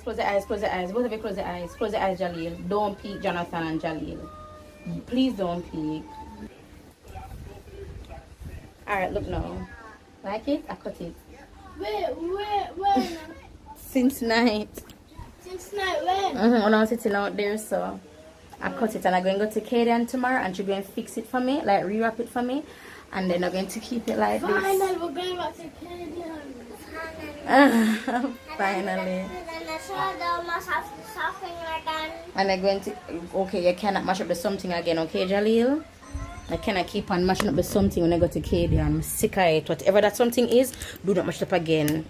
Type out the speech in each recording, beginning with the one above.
close your eyes, close your eyes. Both of you close your eyes. Close your eyes, Jaleel. Don't peek, Jonathan and Jaleel. Please don't peek. Alright, look now. Like it? I cut it. Wait. Since night. Since night when? When I was sitting out there, so I cut it and I'm going to go to Kadian tomorrow and she's going to fix it for me, like rewrap it for me. And then I'm going to keep it like this. Finally, we're going back to Kadian. Finally. And I'm going to, okay, you cannot mash up the something again, okay, Jaleel? I cannot keep on mashing up the something when I go to Kadian. I'm sick of it. Whatever that something is, do not mash it up again.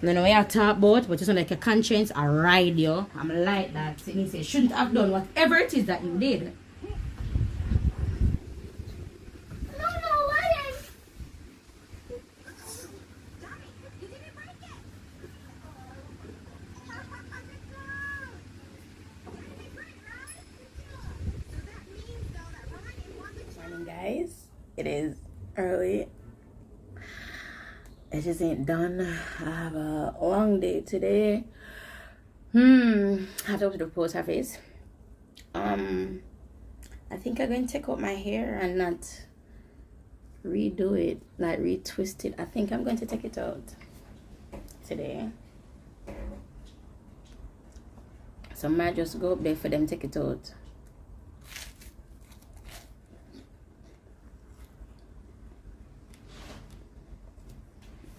And then we are talk about, but it's not like a conscience, I ride you. I'm like that. So you say, shouldn't have done whatever it is that you did. Morning, guys. It is early. It just ain't done. I have a long day today. I have to go to the post office. I think I'm going to take out my hair and not redo it, like retwist it. I think I'm going to take it out today. So I might just go up there for them to take it out.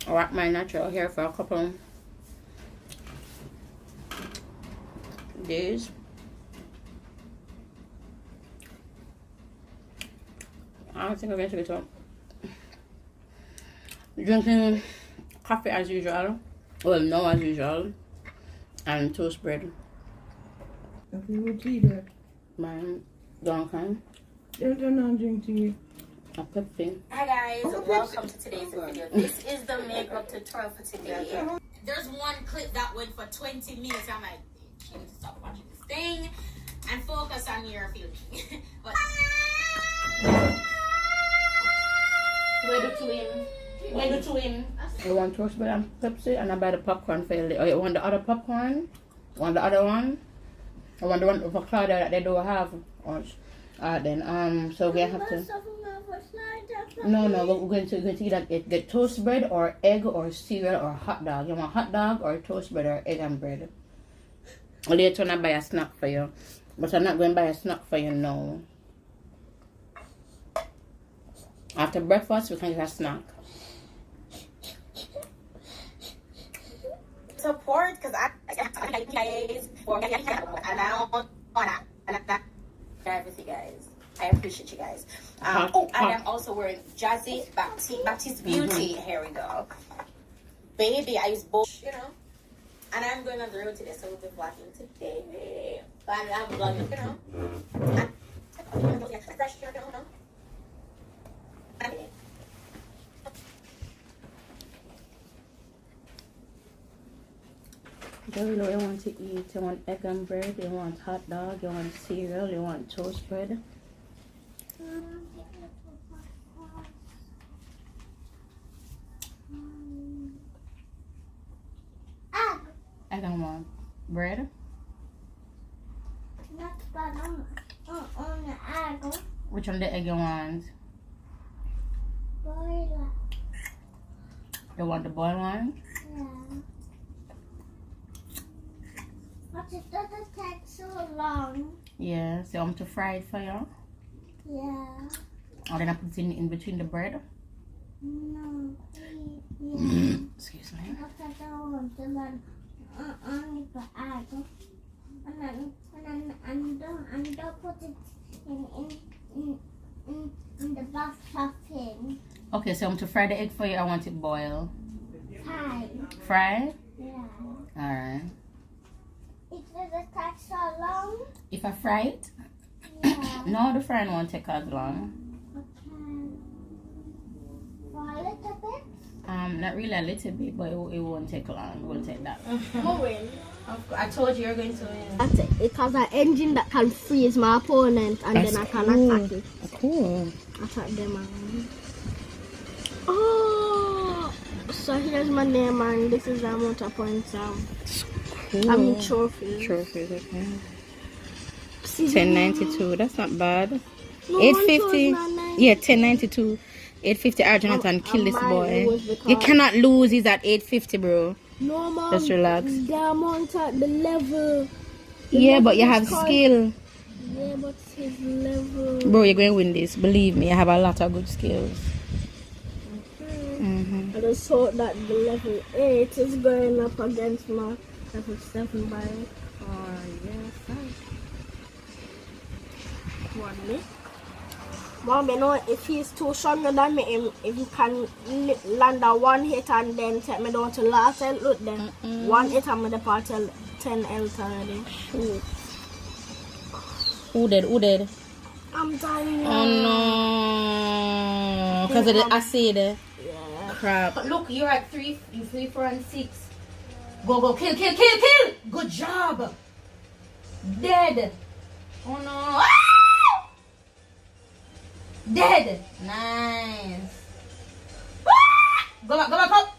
I rock my natural hair for a couple days. I don't think I'm going to get up. Drinking coffee as usual. Well, no as usual. And toast bread. If you would tea there. Mine, Duncan. They're not drink tea. A Pepsi. Hi guys, welcome to today's video. This is the makeup tutorial for today. There's one clip that went for 20 minutes. I'm like, you need to stop watching this thing and focus on your filming. But where the twin? Where the twin? I want toast bread and Pepsi, and I buy the popcorn for you. Oh, you want the other popcorn? Want the other one? I want the one for Claudia that they don't have. Then so we have to. No, we're going to either get toast bread or egg or cereal or hot dog. You want hot dog or toast bread or egg and bread? Later on I buy a snack for you. But I'm not going to buy a snack for you now. After breakfast we can get a snack. Support because I everything, guys. I appreciate you guys. And I'm also wearing Jazzy Baptiste Beauty. Here we go. Baby, I use both, you know. And I'm going on the road today, so we'll be vlogging today. But I'm vlogging, you know. You know, you want to eat, you want egg and bread, you want hot dog, you want cereal, you want toast bread. I don't want bread. Not banana. On the egg. Which one the egg you want? Boiler. You want the boiled one? Yeah. But it doesn't take so long. Yeah, so I'm to fry it for you? Yeah. Or then I put it in between the bread? No. Yeah. Excuse me. But I don't want to run only for egg. And don't put it in the bathtub thing. Okay, so I'm to fry the egg for you. I want it boiled. Fry. Fry? Yeah. Alright. It doesn't take so long. If I fry it? Yeah. No, the frying won't take as long. Okay. For a little bit? Not really a little bit, but it won't take long. It won't take that long. Who win? I told you you're going to win. That's it. It has an engine that can freeze my opponent and then I can attack it. Cool. Attack them and... Oh! So here's my name and this is the amount of points. Cool. I mean trophies. Trophies, okay. See, 1092. That's not bad. no, 850. 1,990. Yeah, 1092. 850. Jonathan, kill this might boy. lose You because- cannot lose. He's at 850, bro. No, mom. Just relax. The amount at the level. Yeah, but you level have is called- skill. Yeah, but his level. Bro, you're going to win this. Believe me, I have a lot of good skills. Mm-hmm. I just thought that the level 8 is going up against my level 7 by 5. One minute. Mom, you know, if he's too stronger than me, if he can land a 1 hit and then take me down to last health, look then. 1 hit and me depart 10 health already. Who did? I'm dying. Oh no. Because of the acid. Yeah. Crap. Look, you're at 3, 4, and 6. Go. Kill. Good job. Dead. Oh no. Ah! Dead. Nice. Ah! Go back up.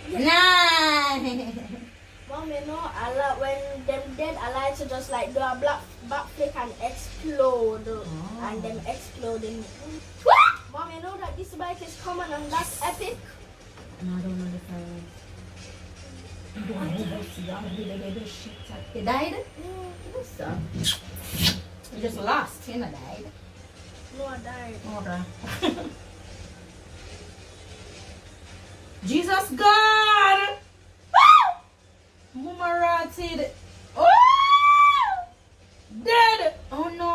Nice. Mom, you know, when them dead, I like to just like do a back flick and explode. And them exploding. Mom, you know that this bike is coming and that's epic. No, I don't know He died? Yeah. He just lost. He not died. No, I died. Okay. Jesus God! Mama rotted. Oh! Dead! Oh no!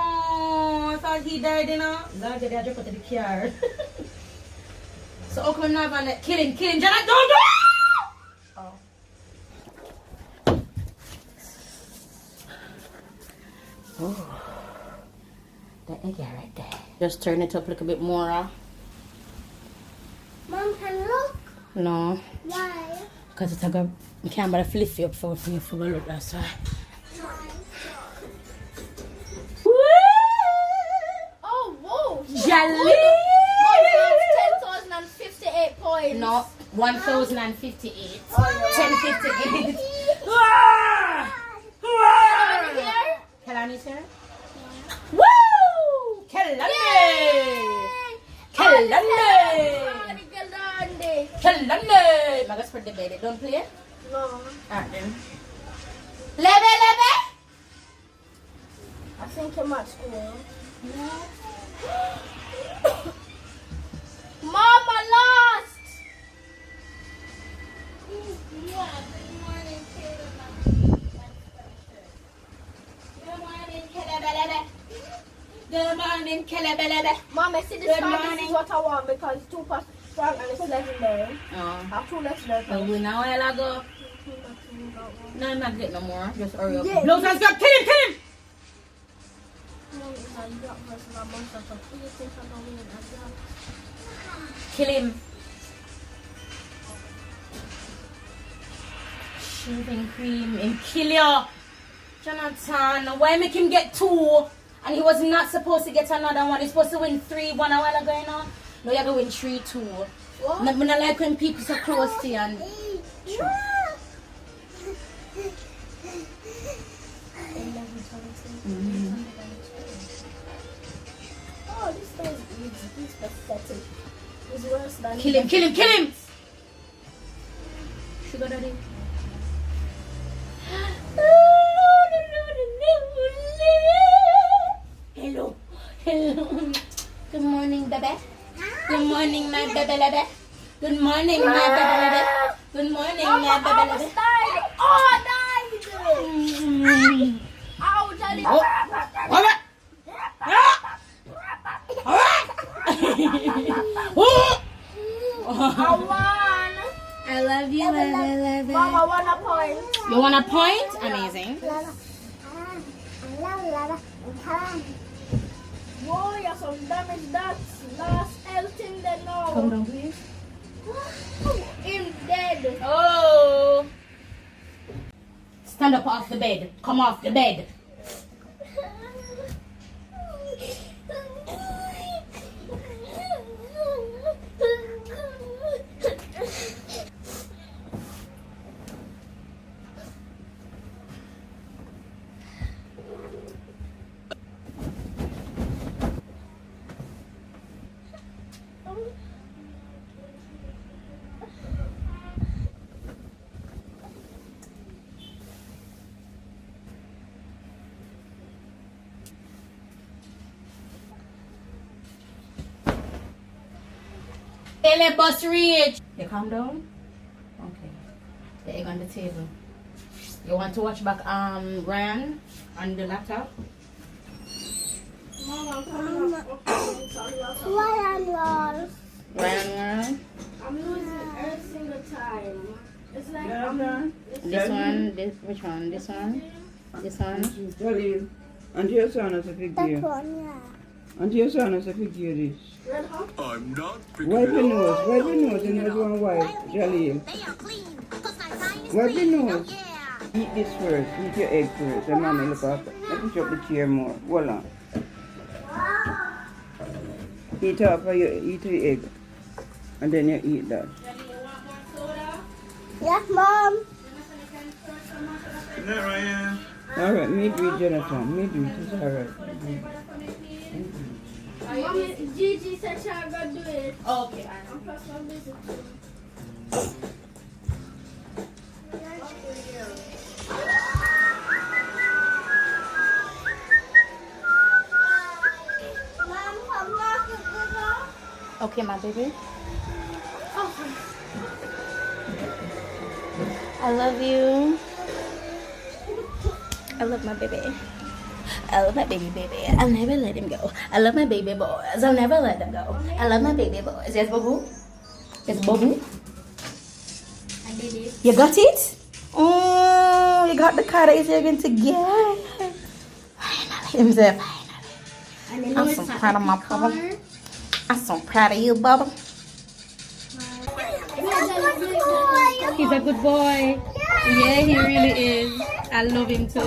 I thought he died, you know? Lord, they are dropping to the car. So, okay, now I'm gonna kill him, Janet, don't do it! Oh. Oh. The egg right there. Just turn it up a little bit more. Mom, can look. No. Why? Because it's a good. I can't but flip you up for me for look, that's why. Oh, whoa. Jolly! Mom, you have 10,058 points. No, 1,058. Oh, 1058. Here? Kelani's here? Woo! Kelani! Kelani! Magas for the bed. Don't play it? No. Alright then. Lebe! I think I'm at school. Mom, I lost! Good morning, Kelebelebe. Mom, I see this Good card. This morning. is what I want because it's 2% strong and it's legendary. Oh. I have 2 legendary. So we know where I go. No, I'm not getting no more. Just hurry up. Yeah. Blow some stuff. Kill him! Kill him. Shaving cream and kill you. Jonathan, why make him get 2? And he was not supposed to get another one. He's supposed to win 3 1 a while ago, you know? No, you're going to win 3-2. What? I don't like when people so close to you and... Oh, this guy is pathetic. He's worse than Kill him! Sugar daddy. Hello. Good morning, baby. Good morning, my baby. Good morning, my baby. Good morning, Mama, my I baby. almost died. Oh, I died. Ouch, I did. I won. I love you, baby. Mama, 1 point. You want a point? Amazing. Whoa, you have some damage. That's last health in there now. Come down, please. Him dead. Oh. Stand up off the bed. Come off the bed. Let bus reach. You calm down? Okay. The egg on the table. You want to watch back Ryan on the laptop? Ryan. Ryan? I'm losing every single time. It's like This one, which one? This one? This one? Jaleel. And your son has a fig that deer. one, yeah. And your son has a fig deer this. Red hot? I'm not Wipe your picking nose. Wipe your nose and you don't wipe. Jaleel. Wipe your nose. Eat this first. Eat your egg first. And mommy look after. Let me push up the chair more. Hold on. Eat half of your eat the egg. And then you eat that. Yes, Mom. Good night, Ryan. Alright, meat with Jonathan. Meat with is alright. Mommy, Gigi said she was going to do it. Okay. I'm plus one visit. Mom, come back to the Okay, my baby. I love you. I love my baby. I love my baby. I'll never let him go. I love my baby boys. I'll never let them go. I love my baby boys. Yes, Babu? Yes, Babu? I did it. You got it? Oh, you got the car that you're going to get. Finally, himself. And I'm so proud of my Bubba. I'm so proud of you, Bubba. He's a good boy. Yeah, he really is. I love him too.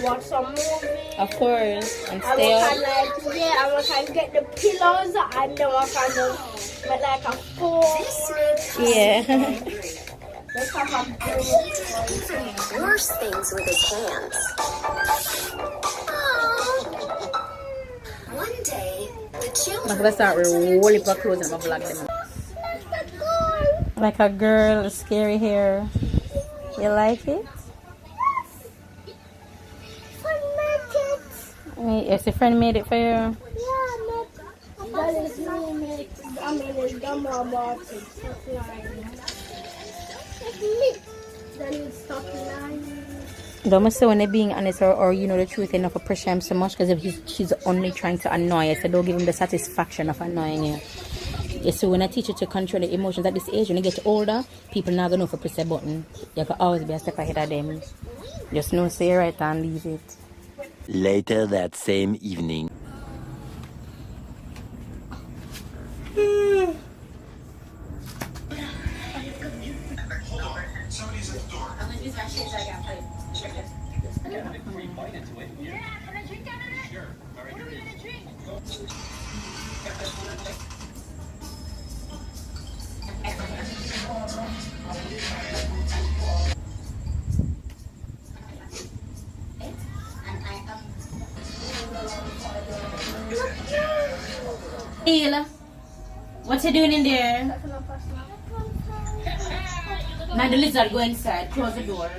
Watch some movie. Of course. And I stay up. can get the pillows and then I can just make like a four. Yeah. Let's have a Worse things with his hands. One day, the I'm children gonna start with really for clothes and I'm gonna vlog them. Like a girl, scary hair. You like it? Yes, your friend made it for you. That is me. I mean, it's dumb about it. That is stop lying. Don't say when they're being honest or you know the truth enough to pressure him so much because if she's only trying to annoy you, so don't give him the satisfaction of annoying you. You see, when I teach you to control the emotions at this age, when you get older, people not gonna know if you press a button. You can always be a step ahead of them. Just know, say right and leave it. Later that same evening. Neil, what you doing in there? Now the lizard go inside, close the door.